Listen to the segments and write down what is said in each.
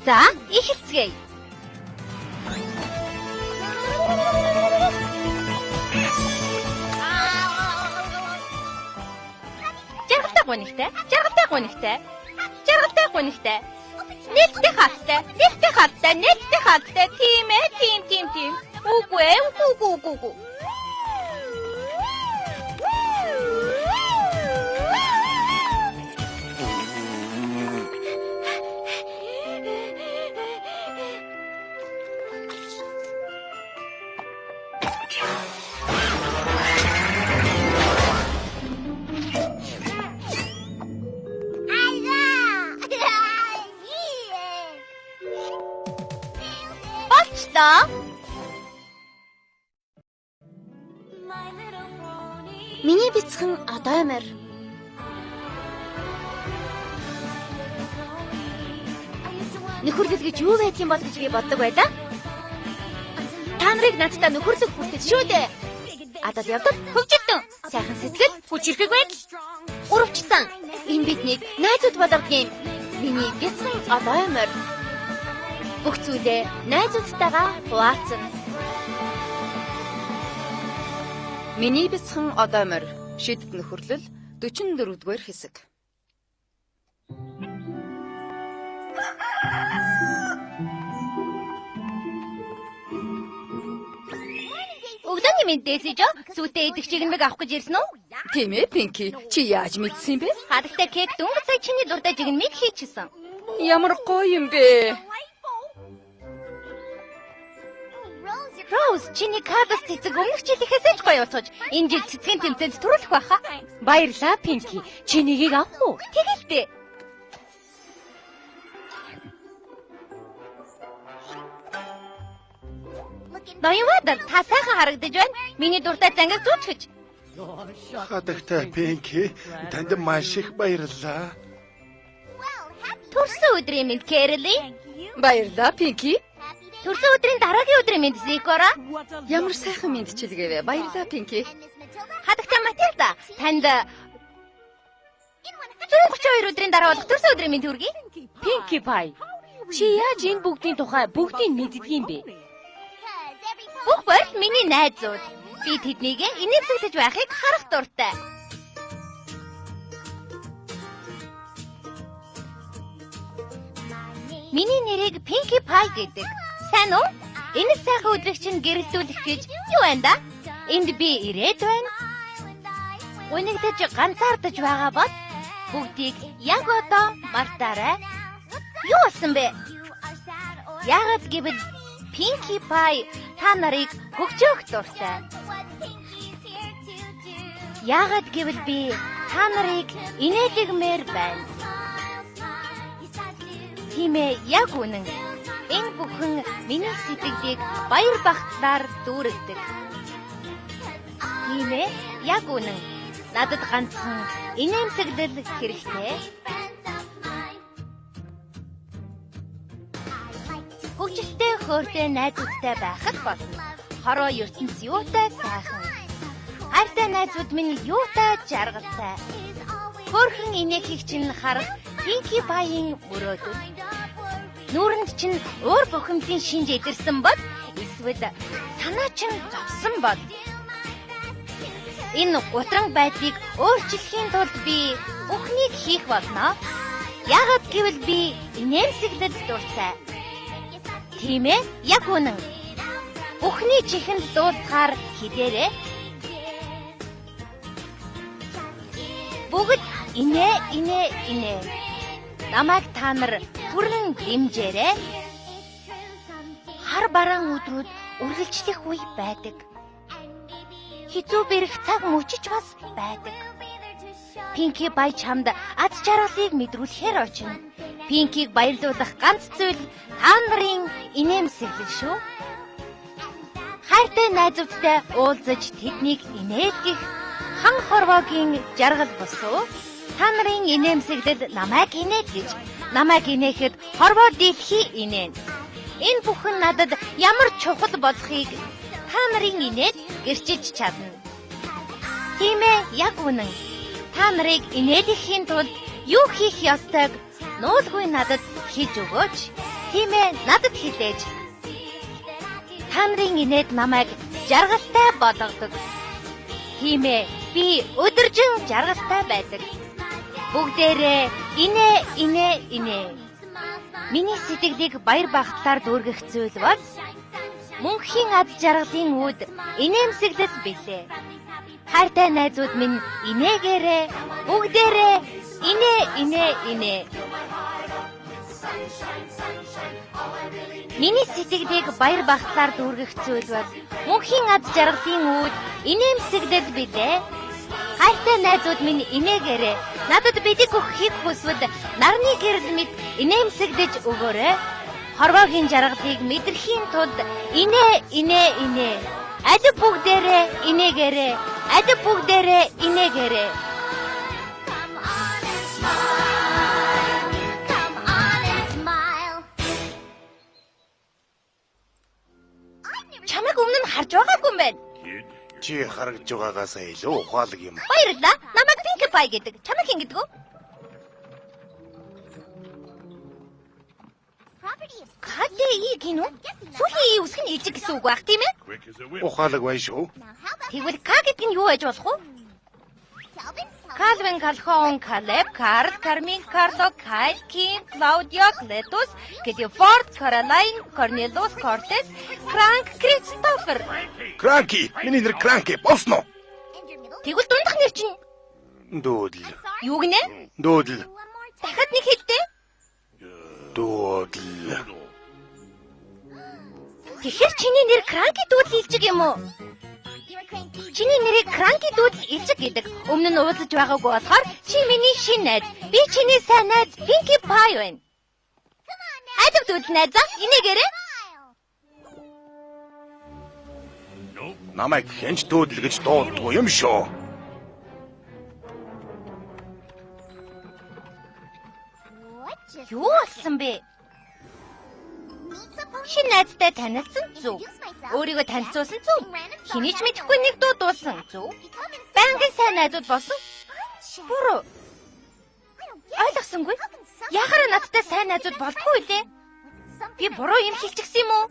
За, эхэлцгээе. Жаргалтай гонигтай. Нээлттэй хаттай. Тийм ээ, тийм. Үгүй. Болчлоо. Миний бяцхан одоо амар. Нөхөрлөл гэж юу байдг юм бол гэж би боддог байлаа. Та нарыг надтай нөхөрлөх хүртэл шүү дээ. Адал явдал хөгжилдөн. Сайхан сэтгэл, хүчирхэг байдал. Урвчсан. Энэ биднийг найзууд болгогийн. Миний бяцхан одоо амар. Бүх зүйлээ найзуудтайгаа хуваалцсан. Миний бяцхан одоо амар. Шидэд нөхөрлөл 44-р хэсэг. Өглөөний мэдээсэж сүйтэй идэх чигнэг авах гэж ирсэн үү? Тийм ээ, Пинки. Чи яаж мэдсэн бэ? Хадагтай кек дөнгөж сая чиний дуртай чигнэг хийчихсэн. Ямар гоё юм бэ? Роуз, чиний кадас цэцэг өмнөх жилийнхээс ч гоё уцаж энэ жил цэцгийн тэмцээнд төрүүлэх байхаа. Баярлаа, Пинки. Чи нэгийг авах уу? Тэгэлтэй. Ноёвадад та сайхан харагдаж байна. Миний дуртай зангиг зүтгэж. Хадагтай Пинки, танд маш их баярлалаа. Төрсөн өдрийн мэнд Кэрли. Баярлаа, Пинки. Төрсөн өдрийн дараагийн өдрийн мэнд Зикора. Ямар сайхан мэдчилгээвэ. Баярлаа, Пинки. Хадагтай Матилда, танд 132 өдрийн дараа болох төрсөн өдрийн мэнд хүргэе. Пинки Пай. Чи яаж энэ бүгдийн тухай бүгдийг мэддэг юм бэ? Бүх бол миний найзууд. Би тэднийг инээмсэглэж байхыг харах дуртай. Миний нэрийг Pinkie Pie гэдэг. Сайн уу? Энэ сайхан өдрийг чинь гэрэлтүүлэх гэж юу байна да? Энд би ирээд байна. Үнэгдэж ганцаардаж байгаа бол бүгдийг яг одоо мартаарай. Юу болсон бэ? Яагаад гэвэл Pinkie Pie та нарыг хөгжөөх дуртай. Яагаад гэвэл би та нарыг инээлгмээр байна. Тийм ээ, яг үнэн. Энэ бүхэн миний сэтгэлийг баяр багтлаар дүүргэдэг. Тийм ээ, яг үнэн. Надад ганцхан инээмсэглэл хэрэгтэй. Хөгжилтэй хөөртэй найзуудтай байхад болно. Хороо ертөнц юутай сайхан. Хайртай найзууд минь юутай жаргалтай. Хөөрхөн инээхийг чинь харах Pinkie Pie-ийн мөрөөдөл. Нүүрэнд чинь уур бухимдын шинж эдэрсэн бод эсвэл санаа чинь зовсон бод. Энэ гутран байдлыг өөрчлөхийн тулд би бүхнийг хийх болно. Яагаад гэвэл би инээмсэглэл дуртай. Тийм ээ, яг үнэн. Бүхний чихэнд дуулахаар хідээрээ. Бүгд инээ. Намайг та нар түрэн дэмжээрэй. Хар бараан өдрүүд үргэлжлэх үе байдаг. Хизүү бэрх цаг мөчиж бас байдаг. Pinkie Pie чамд ад жаргалыг мэдрүүлэхээр очино. Pinkie-г баярлуулах ганц зүйл та нарын инээмсэглэл шүү. Хайртай найзуудтай уулзаж тэднийг инээлгэх хан хорвоогийн жаргал босоо. Та нарын инээмсэглэл намайг инээлгэж, намайг инээхэд хорвоо дэлхий инээн. Энэ бүхэн надад ямар чухал болохыг та нарын инээд гэрчилж чадна. Тийм ээ, яг үнэн. Та нарыг инээлгэхийн тулд юу хийх ёстойг нуулгүй надад хийж өгөөч. Тийм ээ, надад хэлээж. Та нарын инээд намайг жаргалтай болгодог. Тийм ээ, би өдөржин жаргалтай байдаг. Бүгдээрээ инээ. Миний сэтгэлийг баяр багтлаар дүүргэх зүйл бол мөнхийн аз жаргалын үүд инээмсэглэл билээ. Хайртай найзууд минь инээгээрээ бүгдээрээ инээ. Миний сэтгэлийг баяр багтлаар дүүргэх зүйл бол мөнхийн аз жаргалын үүд инээмсэглэл билээ. Хайртай найзууд минь инээгээрээ надад бидэг өгөхийг хүсвэл нарны гэрэл мэд инээмсэглэж өгөөрэй. Хорвоогийн жаргалыг мэдрэхийн тулд инээ. Аль бүгдээрээ инээгээрээ. Чамайг өмнө нь харж байгаагүй юм байна. Чи харагдж байгаагаасаа илүү ухаалаг юм. Баярлалаа. Намайг Pinkie Pie гэдэг. Чамайг хин гэдэг үү? Кадээ гинү? Сүүлийн үсэг нь ижиг гэсэн үг байх тийм ээ? Ухаалаг бай шүү. Тэгвэл К гэдэг нь юу байж болох вэ? Calvin, Calhoun, Caleb, Carl, Carmen, Carlo, Kyle, Kim, Claudio, Cletus, Kitty Ford, Caroline, Cornelius, Cortez, Frank, Christopher. Кранки, миний нэр Кранки босноо. Тэгвэл дундах нэр чинь Дүүдл. юу гинэ? Дүүдл. Дахиад нэг хэлдэ. Дүүдл. Тэгэхээр чиний нэр Кранки дүүдл илжиг юм уу? Чиний нэрийг Кранки дүүдл илжиг гэдэг. Өмнө нь уулзаж байгаагүй болохоор чи миний шинэ найз. Би чиний сайн найз Pinkie Pie байна. Айдаг дүүдл найзаа инээгээрээ. Намайг хэнч дүүдл гэж дууддаггүй юм шүү. Юу болсон бэ? Шинэ найзтай танилцсан зүг. Өөрийгөө танилцуулсан зүг. Хэний ч мэдэхгүй нэг дуу дуулсан зүг. Байнгын сайн найзууд болсон. Буруу. Ойлгосонгүй. Яхаар надтай сайн найзууд болдгүй лээ. Би буруу юм хэлчихсэн юм уу?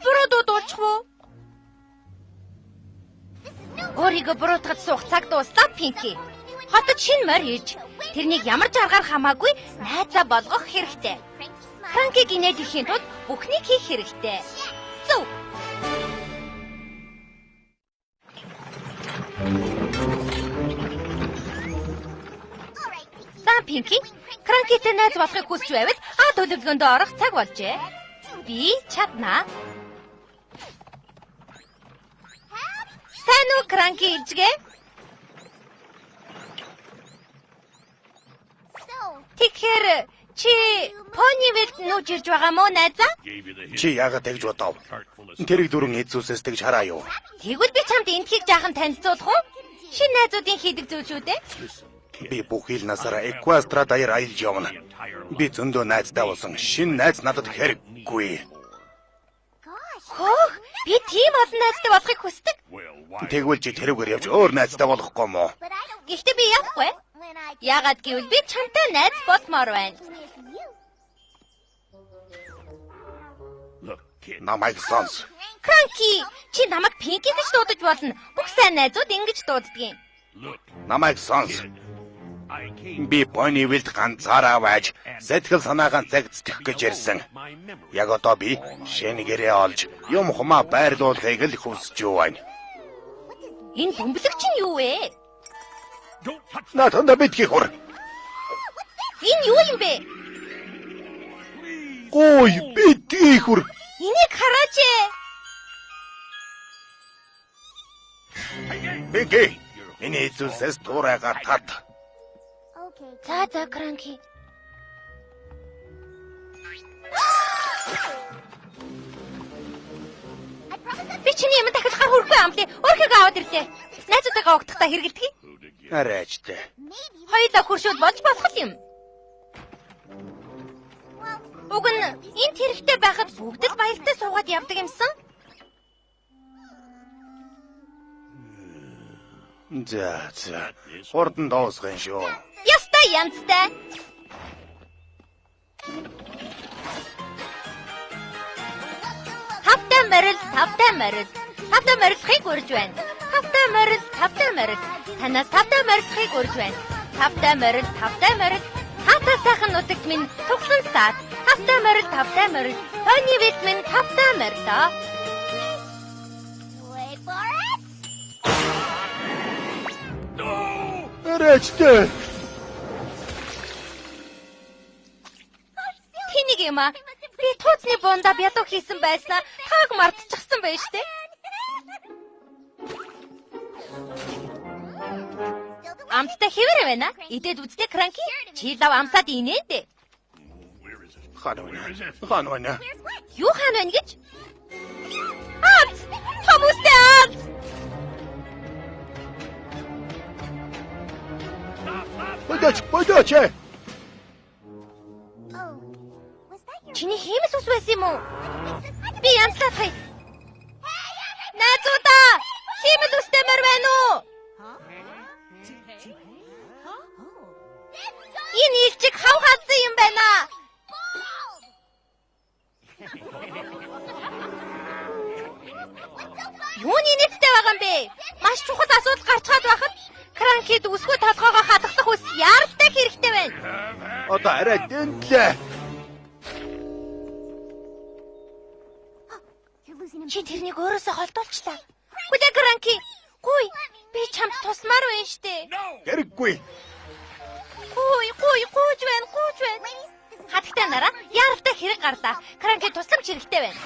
Буруу дуу дуулчих уу? Өөрийгөө буруутгаж суух цаг дуслаа Pinkie. Хотод шинэ морь ирж тэрнийг ямар ч аргаар хамаагүй найзаа болгох хэрэгтэй. Кранкиг инээдэхийн тулд бүхнийг хийх хэрэгтэй. Зүг. За Pinkie, Кранкитэй найз болохыг хүсч байвал төлөвлөгөөндөө орох цаг болжээ. Би чаднаа. Сайн уу Кранки илжгээ? Тэгэхээр чи Ponyville нүүж ирж байгаа мó найзаа? Чи яагаад тэгж бодов? Тэрийг дөрөв эзүүсээс тэгж хараа юу? Тэгвэл би чамд энтхийг жаахан танилцуулах уу? Шинэ найзуудын хийдэг зүйл шүү дээ. Би бүх ил насаараа Equestria даяар аялж явна. Би зөндөө найзтай болсон. Шинэ найз надад хэрэггүй. Хөөх, би тийм олон найзтай болохыг хүсдэг. Тэгвэл чи тэрүүгээр явж өөр найзтай болохгүй мó? Гэхдээ би явахгүй. Яагаад гэвэл би чамтай найз болмоор байна. Намайг сонс. Кранки, чи намайг Pinkie гэж дуудаж болно. Бүх сайн найзууд ингэж дууддаг. Намайг сонс. Би Ponyville ганцаараа байж сэтгэл санаагаа загцчих гэж ирсэн. Яг одоо би шинэ гэрээ олж юм хумаа байрлуулахыг л хүсэж байна. Энэ бөмбөлөг чинь юу вэ? Натанда битгий хур. Энэ юу юм бэ? Ой, битгий хур. Энийг хараач ээ. Pinkie, миний эзүүсээс туурайгаар тат. За Кранки. Би чиний юм дахиж гар хүрхгүй юм лээ. Өөрхийгөө аваад ирлээ. Найзуудаагаа угтахтаа хэрэгэлдэг. Арайчтай. Хоёулаа хуршууд болж болох юм. Уг нь энэ хэрэгтэй байхад бүгд л баяртай суугаад явдаг юмсан. За. Хурдан доосгын шүү. Ястай янзтай. Тавтай морил, тавтай морил. Тавтай морилхыг урьж байна. Тавтай морил, тавтай морил. Танаас тавтай морилхыг урьж байна. Тавтай морил, тавтай морил. Тавтай сайхан нутагт минь туглан саад. Тавтай морил, тавтай морил. Таны вит минь тавтай морилоо. Арайчтай. Тэнийг юм аа. Би тууцны бундаа бядуу хийсэн байснаа тааг мартчихсан байж тээ. Амттай хэвээр байна. Идээд үзтээ Кранки. Чи лав амсаад инээд. Хаан байна. Юу хаан байна гэж? Ац! Хамустай ац! Бодооч. Чиний хиймэл ус байсан юм уу? Би янзлах. Найзуудаа! Хиймэл устэй мөр байна уу? Энэ илчиг хав хадсан юм байна. Юуны нэттэй байгаа юм бэ? Маш чухал асуудал гарчгаад байхад Кранкид үсгүй толгоогоо хадгалах ус яаралтай хэрэгтэй байна. Одоо арай дэндлээ. Чи тэрнийг өөрөөсөө холдуулчлаа. Хүлээ Кранки. Гуй, би чамд тусмаар байна штэ. Хэрэггүй. Гуйж байна. Хатагтай нараа яаралтай хэрэг гарлаа. Кранки тусламж хэрэгтэй байна.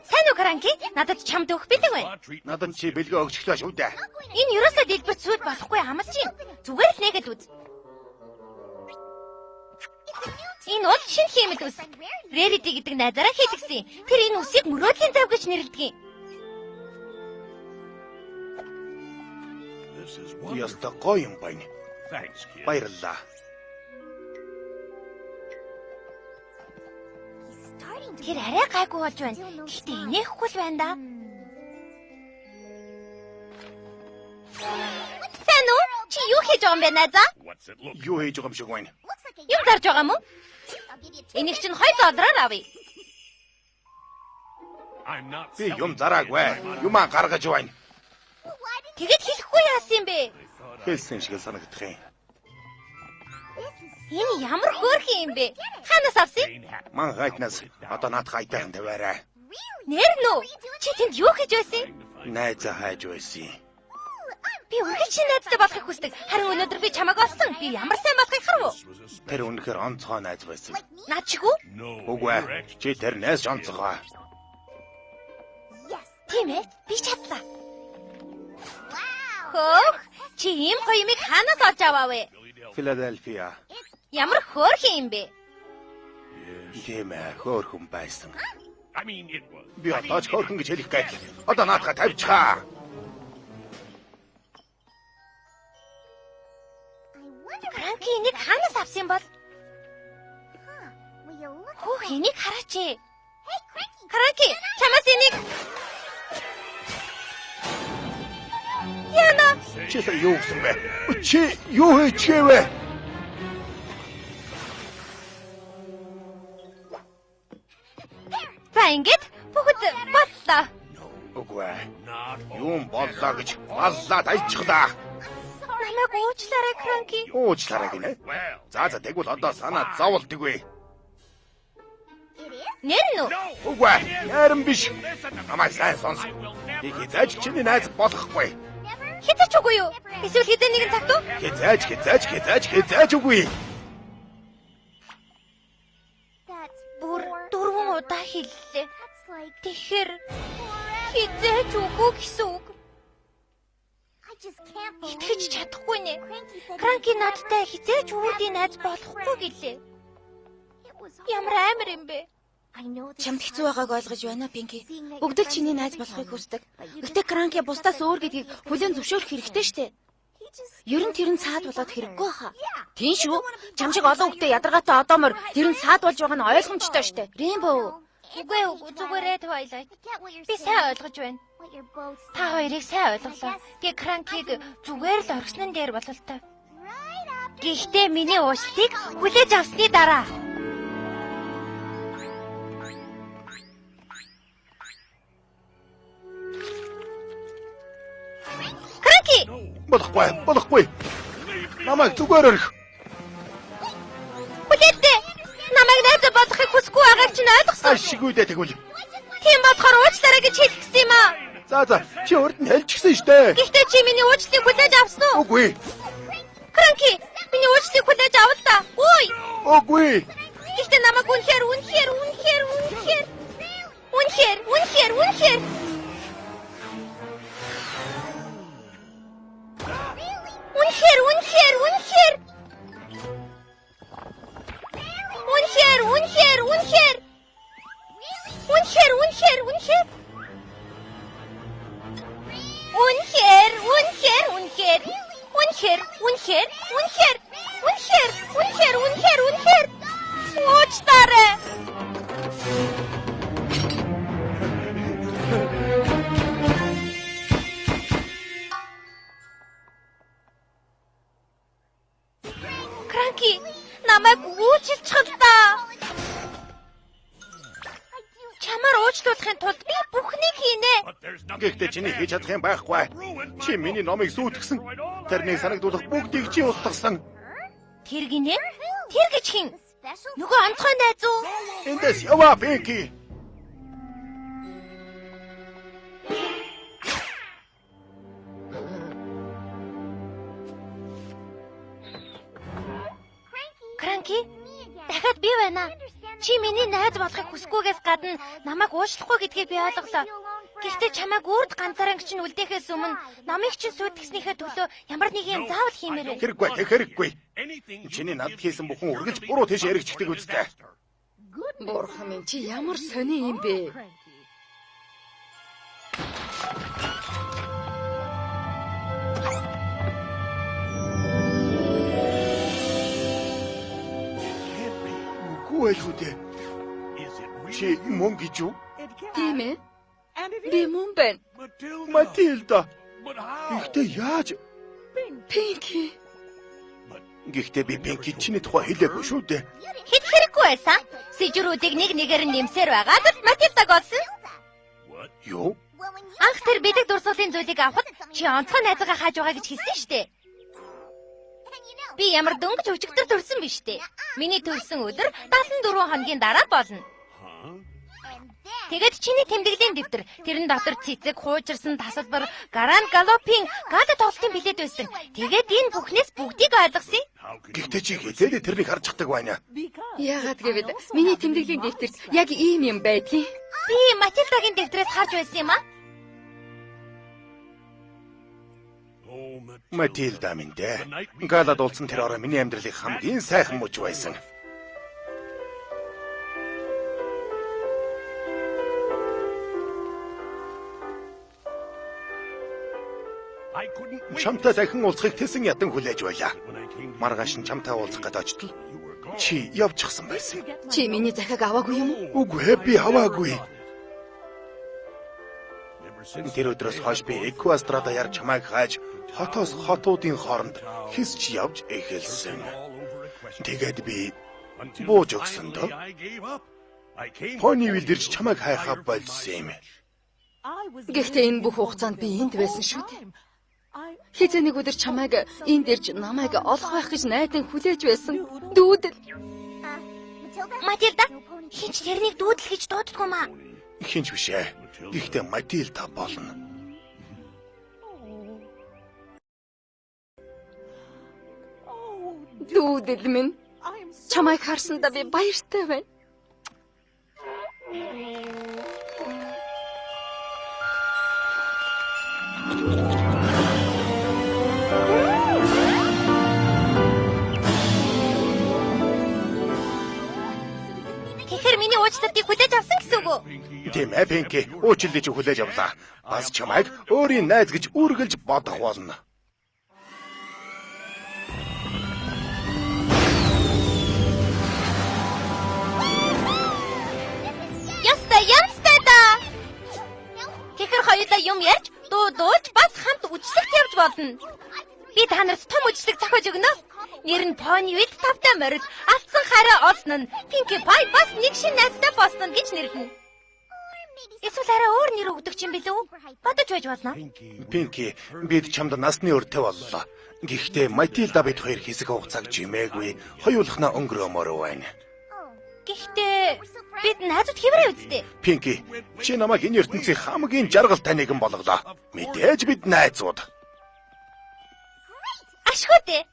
Сайн уу Кранки? Надад чамд өгөх бэлэг байна. Надад чи бэлгээ өгчлөө шүү дээ. Энэ ерөөсөө дэлбэр зүйл болохгүй амлаж юм. Зүгээр л нэгэд үз. Энэ бол шинэ хиймэл ус. Rarity гэдэг найзаараа хийдгсэн. Тэр энэ усыг мөрөөдлийн зав гэж нэрлэдэг юм. Яста гоё юм байна. Баярлалаа. Тэр арай гайгүй болж байна. Гэтэ инехгүй л байна да. Сайн уу? Чи юу хийж байгаа юм бэ, найзаа? Юу хийж байгаа юм шиг байна? Юм зарж байгаа юм уу? Энийг чинь $2 авъя. Би юм зараагүй. Юмаа гаргаж байна. Тэгэд хэлэхгүй яасан юм бэ? Хэлсэн шиг санагдах юм. Энэ ямар хөөрхөн юм бэ? Хаанаас авсан? Ман гайтнаас одоо наад хайтайхан тавиарай. Нэр нөө. Чи тэнд юу хийж байсан? Найзаа хайж байсан. Би үргэлж чи найзтай болохыг хүсдэг. Харин өнөөдөр би чамайг олсон. Би ямар сайн болохыг харав уу? Тэр үнэхээр онцгой найз байсан. Наад чиг үү? Үгүй. Чи тэр найз онцгой. Тийм ээ. Би чадлаа. Хөөх, чи ийм гоё юмыг хаанаас олж аваа вэ? Филадельфия. Ямар хөөрхөн юм бэ? Тийм ээ, хөөрхөн байсан. Би одоо ч хөөрхөн гэж хэлэх гээд одоо наадха тавьчихаа. Кранки энийг хаанаас авсан юм бол? Хөөх, энийг хараач ээ. Кранки, чамаас энийг Яна, Чи сая юу гэсэн бэ? Чи юу хийчихвэ? за ингэж бүгд бодлоо. Үгүй. Юм боллоо гэж баллаа тайчихлаа. Намайг уучлаарай, Кранки. Уучлаарай гинэ. За тэгвэл одоо санаа зовлдөггүй. Нэр нүү. Үгүй. Яран биш. Намайг сайн сонс. Би хязгаарч чиний найз болохгүй. Хязгаарч үгүй юу? Эсвэл хэдэн нэгэн цагт уу? Хязгаарч үгүй. Бүр 4 удаа хэллээ. Тэгэхээр хязгаарч үгүй гэсэн үг. Итгэж чадахгүй нэ. Кранки надтай хязгаарч үүдийн найз болохгүй гэлээ. Ямар амар юм бэ? Чамд хэцүү байгааг ойлгож байна, Пинки. Бүгд л чиний найз болохыг хүсдэг. Гэтэ Кранки бусдаас өөр гэдгийг хүлээн зөвшөөрөх хэрэгтэй штэ. Ер нь тэр нь цаад болоод хэрэггүй хаа. Тийм шүү. Чам шиг олон хүүхдээ ядаргаатай одоомор тэр нь цаад болж байгаа нь ойлгомжтой штэ. Рембо. Үгүй зүгээрээ Twilight. Би сайн ойлгож байна. Та хоёрыг сайн ойлголоо. Гэ Cranky-г зүгээр л орхиснон дээр бололтой. Гэхдээ миний уучлалыг хүлээж авсны дараа. Cranky! Болохгүй. Намайг зүгээр өрх. Хүлээдээ. Намайг найз болохыг хүсэхгүй байгааг чинь ойлгосон. Ашиггүй дээ тэгвэл. Тийм болохоор уучлаарай гэж хэлчихсэн юм аа. За чи урд нь хэлчихсэн штэ. Гэхдээ чи миний уучлалыг хүлээж авсан уу? Үгүй. Cranky, миний уучлалыг хүлээж авал та. Үй! Үгүй. Гэхдээ намайг үнэхээр уучлаарай. Cranky, намайг уучлах л да. Чамаар уучлуулахын тулд би бүхнийг хийнэ. Гэхдээ чиний хийж чадах юм байхгүй. Чи миний номыг сүйтгэсэн. Тэрнийг санагдуулах бүгдийг чи устгасан. Тэр гинэ? Тэр гэж хин? Нөгөө онцгой найз уу? Эндээс яваа Pinky. Cranky, дахиад би байна. Чи миний найз болохыг хүсэхгүйгээс гадна намайг уучлахгүй гэдгийг би ойлголоо. Гэхдээ чамайг үрд ганцаараа чинь үлдээхээс өмнө намайг чинь сүйтгэснийхээ төлөө ямар нэг юм заавал хиймээрэй. Хэрэггүй. Чиний надад хийсэн бүхэн үргэлж буруу тийш яригчдаг үстэй. Бурхан минь чи ямар сони юм бэ? Үгүй ээ үү? Чи мөн гэж юу? Тийм ээ. Би мөн байна. Матильда. Гэхдээ яаж? Pinky. Гэхдээ би Pinky чиний тухай хэлээгүй шүү дээ. Хэд хэрэггүй байсан. Сэжрүүдийг нэг нэгээр нь нэмсээр байгаа бол Матильдаг олсон. Юу? Анх тэр бидэг дурсуулын зүйлийг авахд чи онцгой найзгаа хааж байгаа гэж хэлсэн штэ. Би ямар дөнгөж өчигдөр төрсөн биш үү? Миний төрсөн өдөр 74 хоногийн дараа болно. Тэгээд чиний тэмдэглэлийн дэвтэр тэрэн дотор цэцэг, хуучирсан тасалбар, Grand Gallop-ийн гада тоглолтын билет байсан. Тэгээд энэ бүхнээс бүгдийг ойлгосон. Гэхдээ чи хизээдээ тэрнийг харж чаддаг байна. Яагаад гэвэл миний тэмдэглэлийн дэвтэрт яг ийм юм байдгийг Би Матильдагийн дэвтрээс харж байсан юм аа. Матильда минь дээ. Галад улсан тэр орой миний амьдралыг хамгийн сайхан мөч байсан. Чамтай дахин уулзахыг тэсэн ядан хүлээж байлаа. Маргааш нь чамтай уулзах гэж очтол чи явчихсан байсан. чи миний захиаг аваагүй юм уу? Үгүй би аваагүй. Тэр өдрөөс хойш би Эквастрада яар чамайг хааж хотоос хотуудын хооронд хисч явж эхэлсэн. Тэгээд би бууж өгсөн дөө. Ponyville дэрж чамайг хайхаа болсон юм. Гэхдээ энэ бүх хугацаанд би энд байсан шүү дээ. Хизээ нэг өдөр чамайг энд ирж намайг олох байх гэж найдан хүлээж байсан. Дүүдэл. Матильда, хинч тэрнийг дүүдэл гэж дууддаг юм аа. Хинч биш ээ. Гэхдээ Матильда болно. Дүүдэл минь. Чамайг харсандаа би баяртай байна. Тэгэхээр миний уучлалыг хүлээж авсан гэсэн үг үү? Тийм ээ, Pinky. Уучлалыг чи хүлээж авлаа. Бас чамайг өөрийн найз гэж үргэлж бодох болно. Яс болно. Би та нарт том үжлэг зохиож өгнө. Нэр нь Pony with тавтай морил, алдсан хараа олсон нь Pinkie Pie бас нэг шин найзтай болсон гэж нэрлэнэ. Эсвэл арай өөр нэр өгдөг юм билүү? Бодож байж болно. Пинки, бид чамд насны өртөө боллоо. Гэхдээ Матилда бид хоёр хэсэг хугацааг жимээгүй, хоёулахнаа өнгөрөөмөр байна. Гэхдээ бид найзууд хэврээ үздэй. Пинки, чи намайг энэ ертөнцийн хамгийн жаргалтай нэгэн болголоо. Мэдээж бид найзууд. Ашгүй дээ.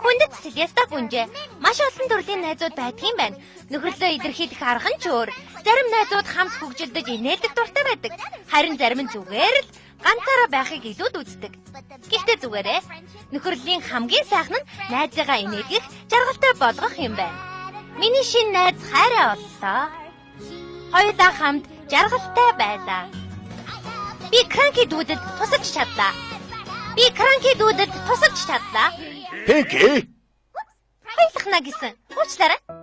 Хүндэт Селеста гүнжээ. Маш олон төрлийн найзууд байдгийн байна. Нөхөрлөө илэрхийлэх арга нь ч өөр. Зарим найзууд хамт хөгжилдөж инээдэг дуртай байдаг. Харин зарим нь зүгээр л ганцаараа байхыг илүүд үздэг. Гэхдээ зүгээрээ нөхөрлийн хамгийн сайхан нь найзыгаа инээлгэх, жаргалтай болгох юм байна. Миний шинэ найз хайраа оллоо. Хоёулаа хамт жаргалтай байлаа. Би Cranky дүүдэд тусалж чадлаа. Пинки! Хоёулахна гэсэн. Уучлаарай.